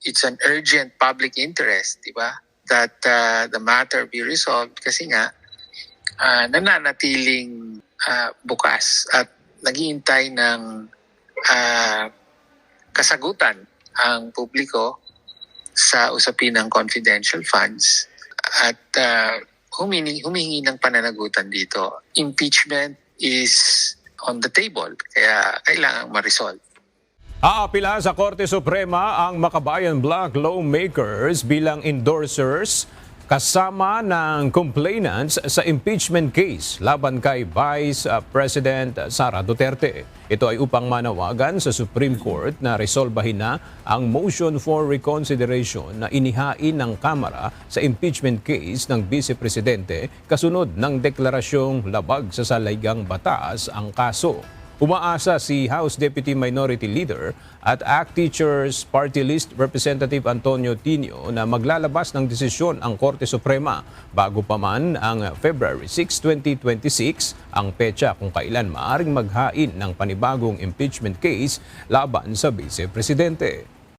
it's an urgent public interest, di ba? That the matter be resolved kasi nga nananatiling bukas at naghihintay ng kasagutan ang publiko sa usapin ng confidential funds at humingi ng pananagutan dito. Impeachment is on the table, kaya kailangang ma-resolve. Aapila sa Korte Suprema ang Makabayan Bloc lawmakers bilang endorsers kasama ng complainants sa impeachment case laban kay Vice President Sara Duterte. Ito ay upang manawagan sa Supreme Court na resolbahin na ang motion for reconsideration na inihain ng Kamara sa impeachment case ng Vice Presidente kasunod ng deklarasyong labag sa saligang batas ang kaso. Umaasa si House Deputy Minority Leader at ACT Teachers Party List Representative Antonio Tinio na maglalabas ng desisyon ang Korte Suprema bago pa man ang February 6, 2026 ang petsa kung kailan maaaring maghain ng panibagong impeachment case laban sa Vice Presidente.